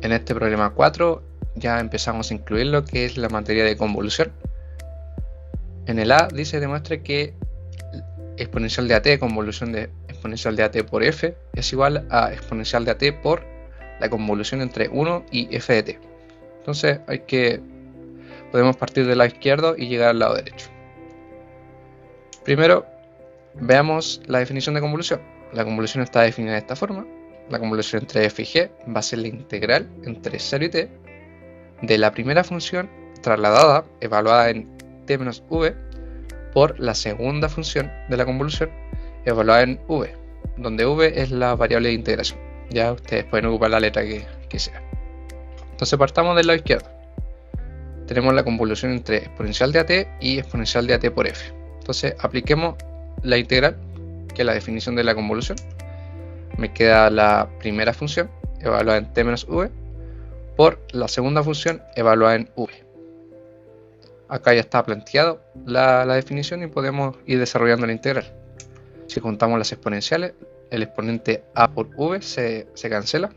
En este problema 4 ya empezamos a incluir lo que es la materia de convolución. En el A dice demuestre que exponencial de AT, convolución de exponencial de AT por F, es igual a exponencial de AT por la convolución entre 1 y F de T. Entonces podemos partir del lado izquierdo y llegar al lado derecho. Primero, veamos la definición de convolución. La convolución está definida de esta forma. La convolución entre f y g va a ser la integral entre 0 y t de la primera función trasladada, evaluada en t menos v, por la segunda función de la convolución, evaluada en v, donde v es la variable de integración. Ya ustedes pueden ocupar la letra que sea. Entonces partamos del lado izquierdo. Tenemos la convolución entre exponencial de at y exponencial de at por f. Entonces apliquemos la integral, que es la definición de la convolución. Me queda la primera función evaluada en t menos v por la segunda función evaluada en v. Acá ya está planteado la definición y podemos ir desarrollando la integral. Si contamos las exponenciales, el exponente a por v se cancela.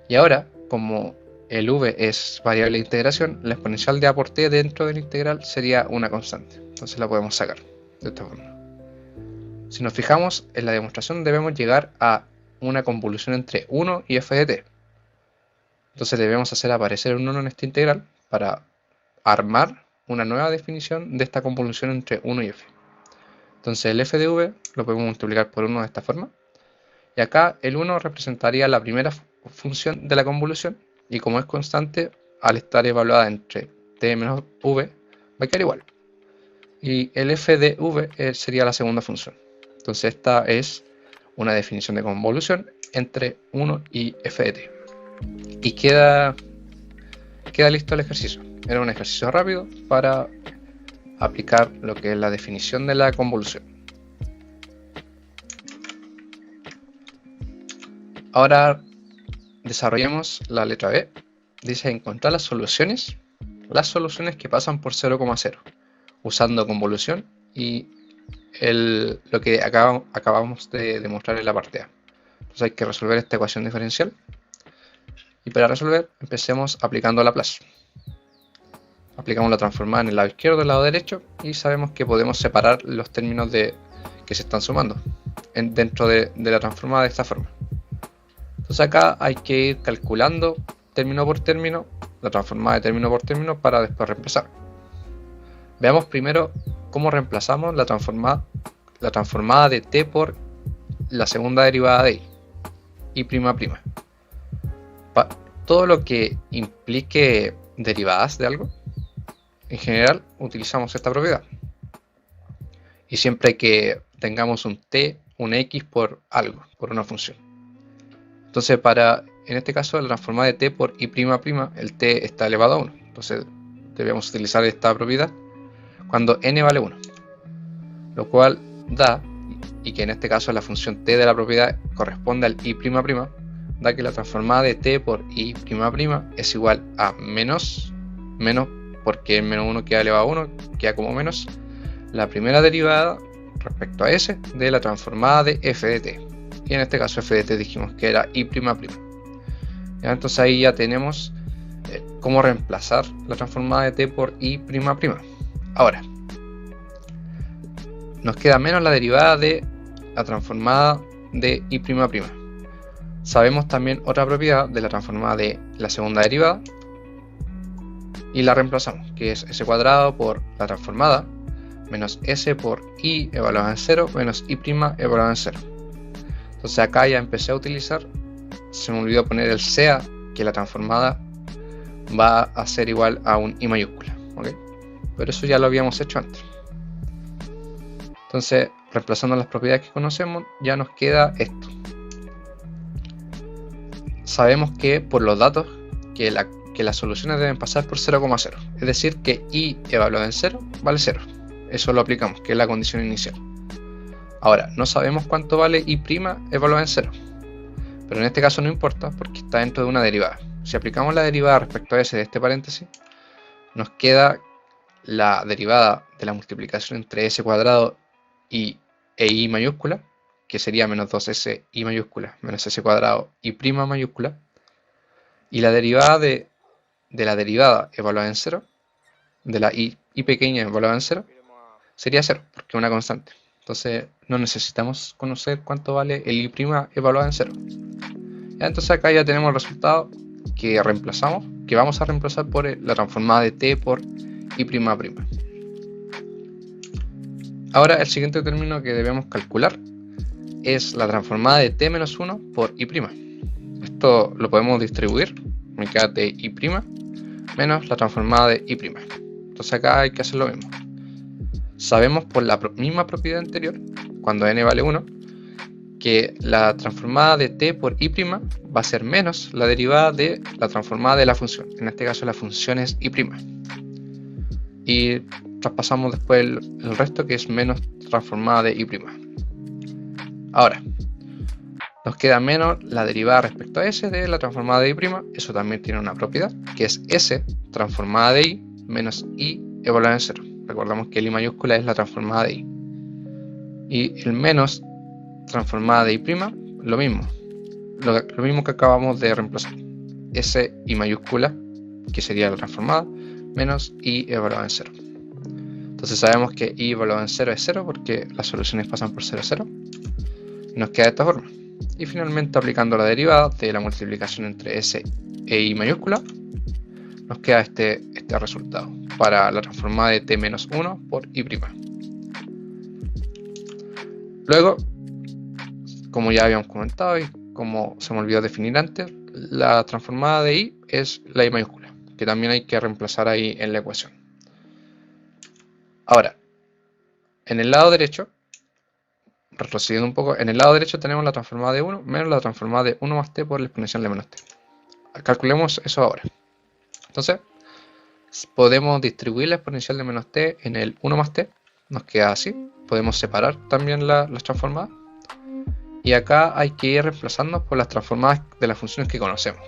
Y ahora, como el v es variable de integración, la exponencial de a por t dentro de la integral sería una constante. Entonces la podemos sacar de esta forma. Si nos fijamos en la demostración, debemos llegar a una convolución entre 1 y f de t. Entonces debemos hacer aparecer un 1 en esta integral para armar una nueva definición de esta convolución entre 1 y f. Entonces el f de v lo podemos multiplicar por 1 de esta forma. Y acá el 1 representaría la primera función de la convolución. Y como es constante, al estar evaluada entre t menos v, va a quedar igual. Y el f de v sería la segunda función. Entonces esta es una definición de convolución entre 1 y f de t. Y queda listo el ejercicio. Era un ejercicio rápido para aplicar lo que es la definición de la convolución. Ahora desarrollemos la letra B. Dice encontrar las soluciones que pasan por 0,0 usando convolución y lo que acabamos de demostrar en la parte A. Entonces hay que resolver esta ecuación diferencial. Y para resolver, empecemos aplicando Laplace. Aplicamos la transformada en el lado izquierdo y el lado derecho y sabemos que podemos separar los términos que se están sumando dentro de la transformada de esta forma. Entonces acá hay que ir calculando término por término, la transformada de término por término para después reemplazar. Veamos primero cómo reemplazamos la transformada de t por la segunda derivada de y prima prima. Todo lo que implique derivadas de algo, en general utilizamos esta propiedad. Y siempre que tengamos un t, un x por algo, por una función. Entonces en este caso la transformada de t por i prima prima, el t está elevado a 1. Entonces debemos utilizar esta propiedad cuando n vale 1. Lo cual da, y que en este caso la función t de la propiedad corresponde al i prima prima, da que la transformada de t por i prima prima es igual a menos, porque el menos 1 queda elevado a 1, queda como menos, la primera derivada respecto a s de la transformada de f de t. Y en este caso f de t dijimos que era i prima prima. Entonces ahí ya tenemos cómo reemplazar la transformada de t por i prima prima. Ahora, nos queda menos la derivada de la transformada de i prima prima. Sabemos también otra propiedad de la transformada de la segunda derivada y la reemplazamos, que es s cuadrado por la transformada menos s por i evaluada en 0 menos i prima evaluada en 0. Entonces acá ya empecé a utilizar, se me olvidó poner el sea, que la transformada va a ser igual a un i mayúscula, ¿okay? Pero eso ya lo habíamos hecho antes. Entonces, reemplazando las propiedades que conocemos, ya nos queda esto. Sabemos que por los datos que las soluciones deben pasar por 0,0, es decir que i evaluado en 0 vale 0. Eso lo aplicamos, que es la condición inicial. Ahora, no sabemos cuánto vale i' evaluado en 0, pero en este caso no importa porque está dentro de una derivada. Si aplicamos la derivada respecto a s de este paréntesis, nos queda la derivada de la multiplicación entre s cuadrado e i mayúscula, que sería menos 2s i mayúscula menos s cuadrado i prima mayúscula, Y la derivada de la derivada evaluada en 0, de la y pequeña evaluada en 0, sería 0, porque es una constante. Entonces no necesitamos conocer cuánto vale el y' evaluado en 0. Ya, entonces acá ya tenemos el resultado que reemplazamos, que vamos a reemplazar por la transformada de t por y''. Ahora el siguiente término que debemos calcular es la transformada de t-1 por y'. Esto lo podemos distribuir, me queda t y' menos la transformada de y'. Entonces acá hay que hacer lo mismo. Sabemos por la misma propiedad anterior, cuando n vale 1, que la transformada de t por y' va a ser menos la derivada de la transformada de la función. En este caso la función es y'. Y traspasamos después el resto, que es menos transformada de y'. Ahora, nos queda menos la derivada respecto a s de la transformada de y'. Eso también tiene una propiedad, que es s transformada de y menos y evaluada en 0. Recordamos que el i mayúscula es la transformada de y. Y el menos transformada de y', lo mismo que acabamos de reemplazar. S i mayúscula, que sería la transformada, menos y evaluada en 0. Entonces sabemos que y evaluada en 0 es 0 porque las soluciones pasan por 0, 0. Y nos queda de esta forma. Y finalmente, aplicando la derivada de la multiplicación entre s e i mayúscula, nos queda este resultado para la transformada de t-1 por y'. Luego, como ya habíamos comentado y como se me olvidó definir antes, la transformada de y es la i mayúscula, que también hay que reemplazar ahí en la ecuación. Ahora, en el lado derecho, retrocediendo un poco, en el lado derecho tenemos la transformada de 1 menos la transformada de 1 más t por la exponencial de menos t. Calculemos eso ahora. Entonces, podemos distribuir la exponencial de menos t en el 1 más t, nos queda así. Podemos separar también las transformadas. Y acá hay que ir reemplazando por las transformadas de las funciones que conocemos.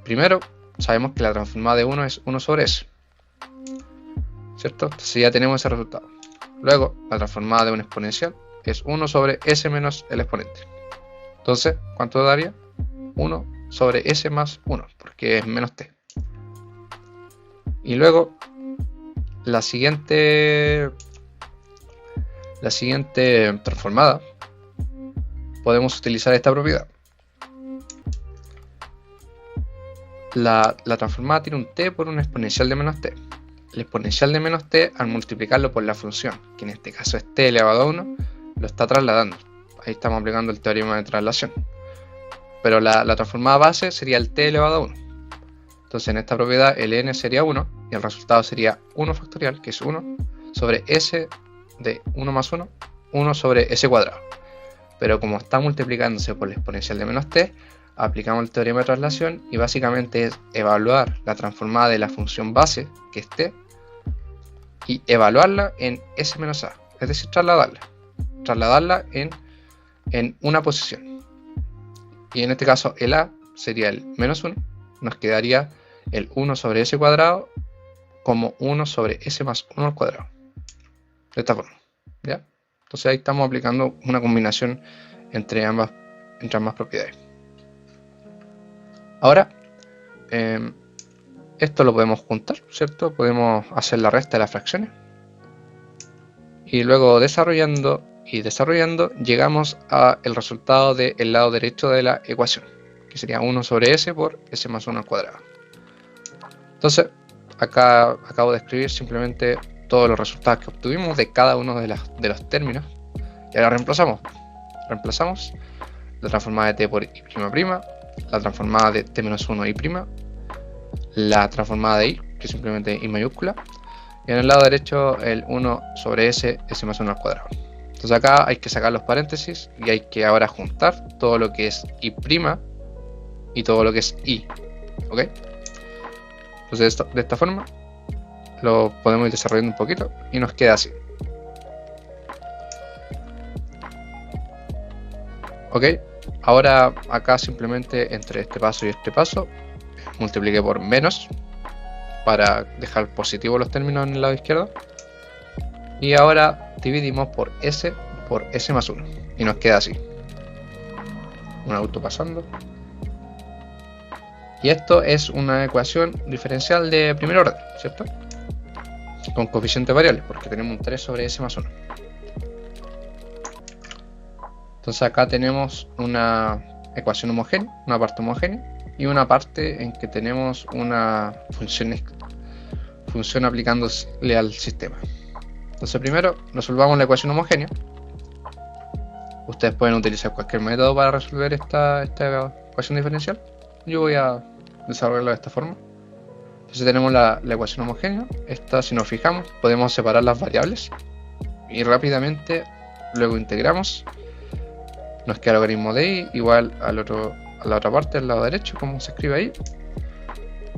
Primero, sabemos que la transformada de 1 es 1 sobre s, ¿cierto? Entonces ya tenemos ese resultado. Luego, la transformada de una exponencial es 1 sobre s menos el exponente. Entonces, ¿cuánto daría? 1 sobre s más 1, porque es menos t. Y luego, la siguiente transformada, podemos utilizar esta propiedad. La transformada tiene un t por una exponencial de menos t. El exponencial de menos t, al multiplicarlo por la función, que en este caso es t elevado a 1, lo está trasladando. Ahí estamos aplicando el teorema de traslación. Pero la transformada base sería el t elevado a 1. Entonces en esta propiedad el n sería 1 y el resultado sería 1 factorial, que es 1 sobre s de 1 más 1, 1 sobre s cuadrado. Pero como está multiplicándose por la exponencial de menos t, aplicamos el teorema de traslación y básicamente es evaluar la transformada de la función base, que es t, y evaluarla en s menos a, es decir, trasladarla en una posición. Y en este caso el a sería el menos 1, nos quedaría el 1 sobre s cuadrado como 1 sobre s más 1 al cuadrado. De esta forma, ¿ya? Entonces ahí estamos aplicando una combinación entre ambas propiedades. Ahora, esto lo podemos juntar, ¿cierto? Podemos hacer la resta de las fracciones. Y luego desarrollando llegamos al resultado del lado derecho de la ecuación, que sería 1 sobre s por s más 1 al cuadrado. Entonces, acá acabo de escribir simplemente todos los resultados que obtuvimos de cada uno de los términos. Y ahora reemplazamos la transformada de t por y'', la transformada de t-1 y', la transformada de y, que es simplemente y mayúscula, y en el lado derecho el 1 sobre s más 1 al cuadrado. Entonces acá hay que sacar los paréntesis y hay que ahora juntar todo lo que es y' y todo lo que es y, ¿ok? Entonces de esta forma lo podemos ir desarrollando un poquito y nos queda así. Ok, ahora acá simplemente entre este paso y este paso multipliqué por menos para dejar positivo los términos en el lado izquierdo. Y ahora dividimos por s más 1 y nos queda así. Un auto pasando. Y esto es una ecuación diferencial de primer orden, ¿cierto? Con coeficientes variables, porque tenemos un 3 sobre s más 1. Entonces acá tenemos una ecuación homogénea, una parte homogénea, y una parte en que tenemos una función aplicándole al sistema. Entonces primero resolvamos la ecuación homogénea. Ustedes pueden utilizar cualquier método para resolver esta ecuación diferencial. Yo voy a desarrollarlo de esta forma. Entonces tenemos la ecuación homogénea. Esta, si nos fijamos, podemos separar las variables y rápidamente luego integramos. Nos queda el logaritmo de i igual a la otra parte del lado derecho, como se escribe ahí,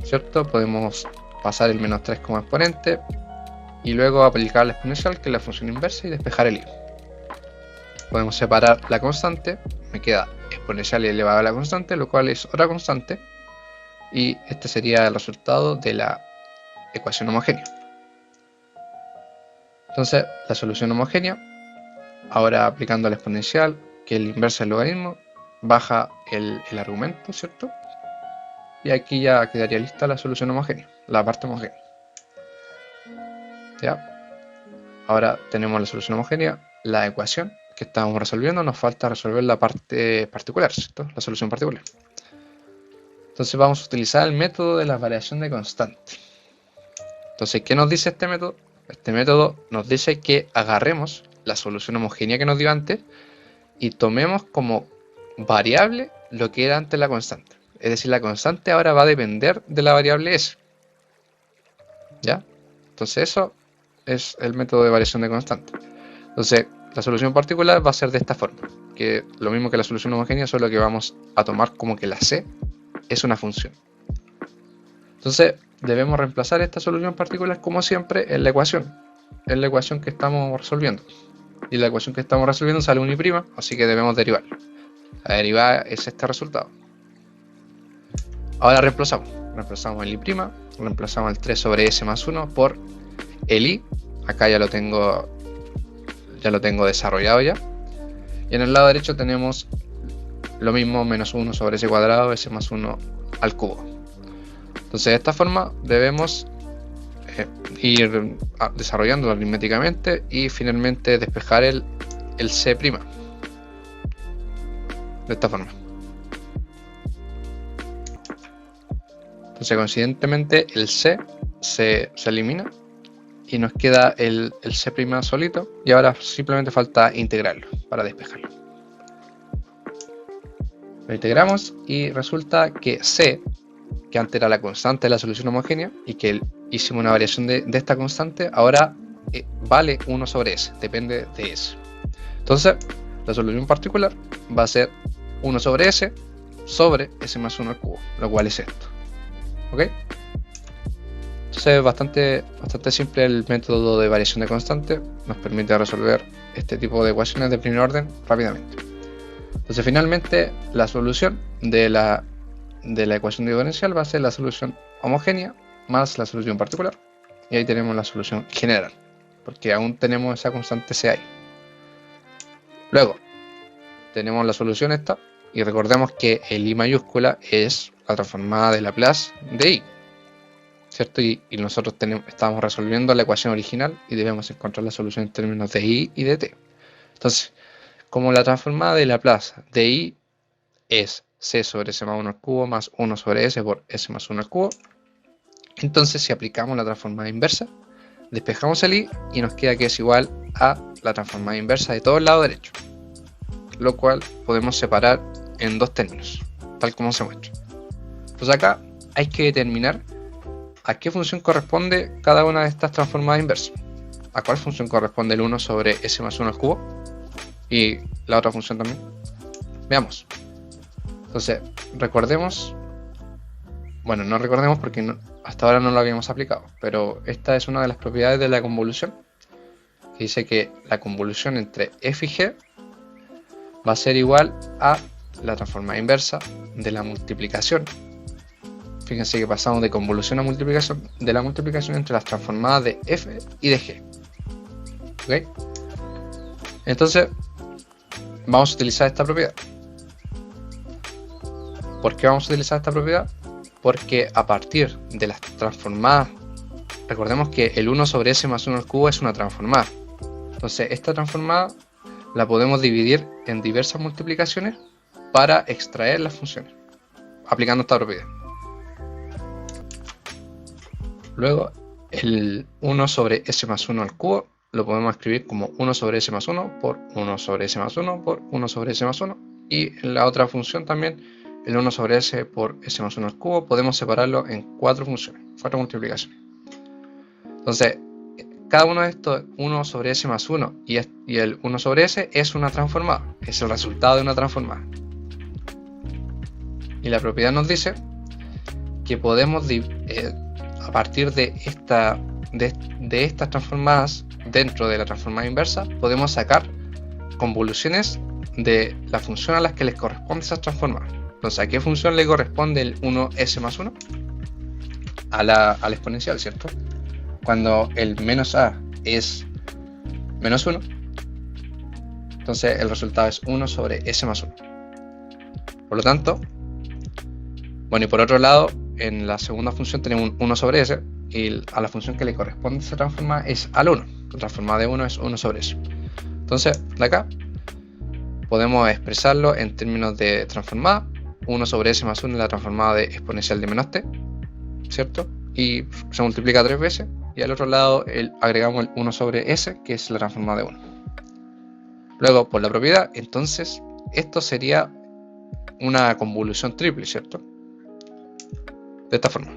¿cierto? Podemos pasar el menos 3 como exponente y luego aplicar la exponencial, que es la función inversa, y despejar el i. Podemos separar la constante, me queda exponencial elevado a la constante, lo cual es otra constante, y este sería el resultado de la ecuación homogénea. Entonces, la solución homogénea, ahora aplicando la exponencial, que es el inverso del logaritmo, baja el argumento, ¿cierto? Y aquí ya quedaría lista la solución homogénea, la parte homogénea. ¿Ya? Ahora tenemos la solución homogénea, la ecuación que estamos resolviendo, nos falta resolver la parte particular, ¿cierto? La solución particular. Entonces vamos a utilizar el método de la variación de constante. Entonces, ¿qué nos dice este método? Este método nos dice que agarremos la solución homogénea que nos dio antes y tomemos como variable lo que era antes la constante. Es decir, la constante ahora va a depender de la variable s. ¿Ya? Entonces eso es el método de variación de constante. Entonces la solución particular va a ser de esta forma, que lo mismo que la solución homogénea, solo que vamos a tomar como que la c es una función. Entonces debemos reemplazar esta solución particular como siempre en la ecuación. En la ecuación que estamos resolviendo. Y la ecuación que estamos resolviendo sale un i', así que debemos derivarla. La derivada es este resultado. Ahora reemplazamos el i', reemplazamos el 3 sobre s más 1 por el i. Acá ya lo tengo desarrollado ya. Y en el lado derecho tenemos lo mismo, menos 1 sobre s cuadrado, s más 1 al cubo. Entonces de esta forma debemos ir desarrollándolo aritméticamente y finalmente despejar el c'. De esta forma. Entonces coincidentemente el c se elimina y nos queda el c' solito, y ahora simplemente falta integrarlo para despejarlo. Lo integramos y resulta que c, que antes era la constante de la solución homogénea y que hicimos una variación de esta constante, ahora vale 1 sobre s, depende de s. Entonces la solución particular va a ser 1 sobre s más 1 al cubo, lo cual es esto. ¿Ok? Entonces es bastante simple el método de variación de constante, nos permite resolver este tipo de ecuaciones de primer orden rápidamente. Entonces finalmente la solución de la ecuación diferencial va a ser la solución homogénea más la solución particular, y ahí tenemos la solución general, porque aún tenemos esa constante c ahí. Luego tenemos la solución esta, y recordemos que el i mayúscula es la transformada de Laplace de i, ¿cierto? Y nosotros estamos resolviendo la ecuación original y debemos encontrar la solución en términos de i y de t. Entonces, como la transformada de Laplace de i es c sobre s más 1 al cubo más 1 sobre s por s más 1 al cubo, entonces si aplicamos la transformada inversa, despejamos el i y nos queda que es igual a la transformada inversa de todo el lado derecho, lo cual podemos separar en dos términos, tal como se muestra. Pues acá hay que determinar a qué función corresponde cada una de estas transformadas inversas. ¿A cuál función corresponde el 1 sobre s más 1 al cubo? Y la otra función también. Veamos. Entonces, recordemos, bueno, no recordemos porque hasta ahora no lo habíamos aplicado, pero esta es una de las propiedades de la convolución, que dice que la convolución entre f y g va a ser igual a la transformada inversa de la multiplicación. Fíjense que pasamos de convolución a multiplicación, de la multiplicación entre las transformadas de f y de g. ¿Ok? Entonces, vamos a utilizar esta propiedad. ¿Por qué vamos a utilizar esta propiedad? porque a partir de las transformadas, recordemos que el 1 sobre s más 1 al cubo es una transformada. Entonces esta transformada la podemos dividir en diversas multiplicaciones para extraer las funciones, aplicando esta propiedad. Luego el 1 sobre s más 1 al cubo lo podemos escribir como 1 sobre s más 1 por 1 sobre s más 1 por 1 sobre s más 1. Y en la otra función también, el 1 sobre s por s más 1 al cubo, podemos separarlo en 4 funciones, 4 multiplicaciones. Entonces, cada uno de estos 1 sobre s más 1 y el 1 sobre s es una transformada, es el resultado de una transformada. Y la propiedad nos dice que podemos, a partir de estas transformadas, dentro de la transformada inversa, podemos sacar convoluciones de la función a las que les corresponde esas transformadas. Entonces, ¿a qué función le corresponde el 1s más 1? A la exponencial, ¿cierto? Cuando el menos a es menos 1, entonces el resultado es 1 sobre s más 1. Por lo tanto, bueno, y por otro lado, en la segunda función tenemos un 1 sobre s, y a la función que le corresponde esa transformada es al 1. La transformada de 1 es 1 sobre s. Entonces, de acá podemos expresarlo en términos de transformada. 1 sobre s más 1 es la transformada de exponencial de menos t, ¿cierto? Y se multiplica 3 veces. Y al otro lado agregamos el 1 sobre s, que es la transformada de 1. Luego, por la propiedad, entonces, esto sería una convolución triple, ¿cierto? De esta forma.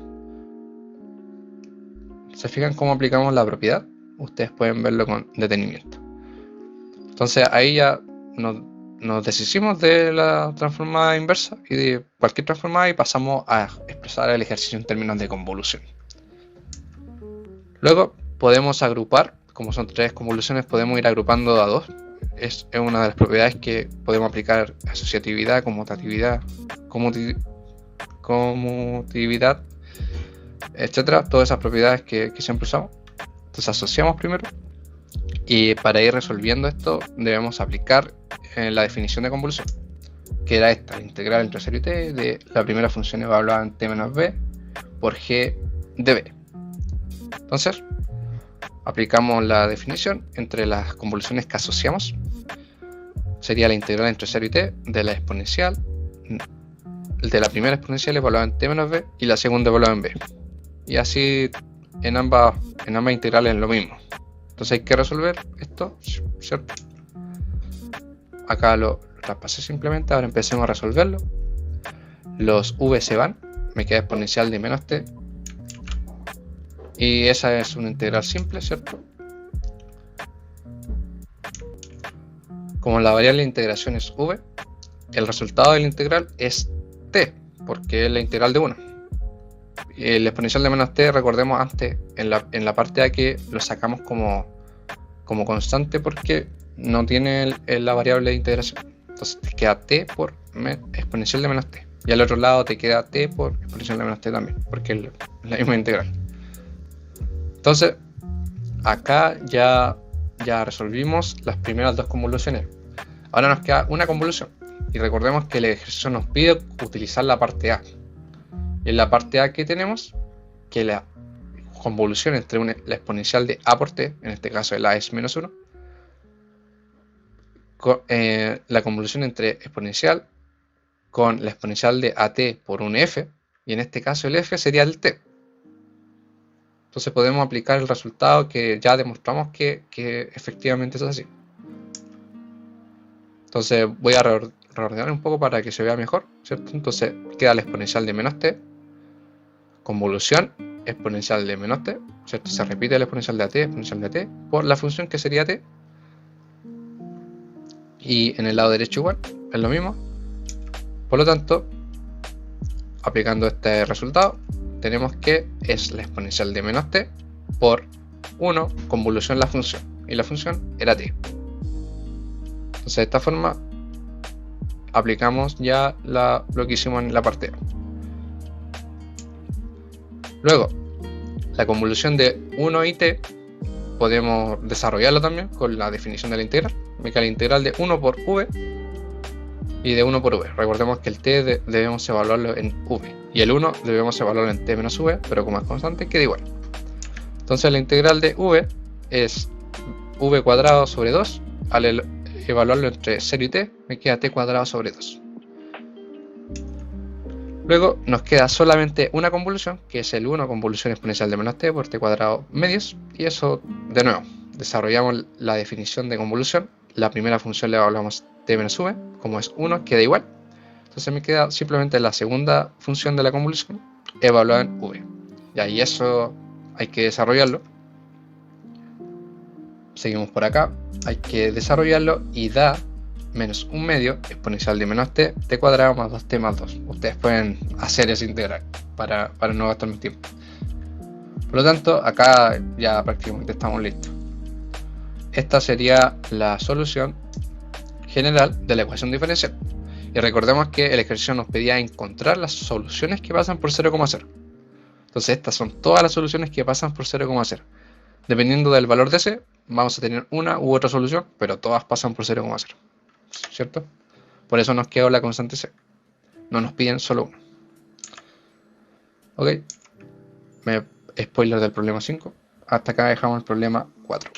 ¿Se fijan cómo aplicamos la propiedad? Ustedes pueden verlo con detenimiento. Entonces, ahí ya nos deshicimos de la transformada inversa y de cualquier transformada y pasamos a expresar el ejercicio en términos de convolución. Luego podemos agrupar, como son 3 convoluciones, podemos ir agrupando a 2. Es una de las propiedades que podemos aplicar: asociatividad, conmutatividad, conmutatividad, etcétera. Todas esas propiedades que siempre usamos. Entonces asociamos primero, y para ir resolviendo esto debemos aplicar la definición de convolución, que era esta: la integral entre 0 y t de la primera función evaluada en t menos b por g de b. Entonces, aplicamos la definición entre las convoluciones que asociamos. Sería la integral entre 0 y t de la exponencial, de la primera exponencial evaluada en t menos b y la segunda evaluada en b. Y así en ambas integrales es lo mismo. Entonces hay que resolver esto, ¿cierto? Acá lo traspasé simplemente. Ahora empecemos a resolverlo. Los v se van, me queda exponencial de menos t. Y esa es una integral simple, ¿cierto? Como la variable de integración es v, el resultado de la integral es t, porque es la integral de 1. El exponencial de menos t, recordemos antes, en la parte A, que lo sacamos como constante porque no tiene la variable de integración. Entonces te queda t por exponencial de menos t. Y al otro lado te queda t por exponencial de menos t también, porque es la misma integral. Entonces, acá ya resolvimos las primeras 2 convoluciones. Ahora nos queda una convolución. Y recordemos que el ejercicio nos pide utilizar la parte A. Y en la parte A, ¿qué tenemos? Que la convolución entre la exponencial de a por t, en este caso el a es menos 1, la convolución entre exponencial con la exponencial de at por un f, y en este caso el f sería el t. Entonces podemos aplicar el resultado que ya demostramos que efectivamente es así. Entonces voy a reordenar un poco para que se vea mejor, ¿cierto? Entonces queda la exponencial de menos t, convolución exponencial de menos t, ¿cierto? Se repite la exponencial de at, por la función que sería t. Y en el lado derecho igual, es lo mismo. Por lo tanto, aplicando este resultado, tenemos que es la exponencial de menos t por 1 convolución la función, y la función era t. Entonces de esta forma aplicamos ya lo que hicimos en la parte A. Luego, la convolución de 1 y t podemos desarrollarlo también con la definición de la integral. Me queda la integral de 1 por v, y de 1 por v. Recordemos que el t debemos evaluarlo en v y el 1 debemos evaluarlo en t menos v, pero como es constante queda igual. Entonces la integral de v es v cuadrado sobre 2. Al evaluarlo entre 0 y t me queda t cuadrado sobre 2. Luego nos queda solamente una convolución, que es el 1 convolución exponencial de menos t por t cuadrado medios. Y eso, de nuevo, desarrollamos la definición de convolución. La primera función le evaluamos t menos v, como es 1, queda igual. Entonces me queda simplemente la segunda función de la convolución evaluada en v. Y ahí eso hay que desarrollarlo. Seguimos por acá, hay que desarrollarlo y da menos 1 medio exponencial de menos t cuadrado más 2t más 2. Ustedes pueden hacer esa integral para no gastar más tiempo. Por lo tanto, acá ya prácticamente estamos listos. Esta sería la solución general de la ecuación diferencial. Y recordemos que el ejercicio nos pedía encontrar las soluciones que pasan por 0,0. Entonces estas son todas las soluciones que pasan por 0,0. Dependiendo del valor de c, vamos a tener una u otra solución, pero todas pasan por 0,0. ¿Cierto? Por eso nos quedó la constante c. No nos piden solo uno. Ok. Spoiler del problema 5. Hasta acá dejamos el problema 4.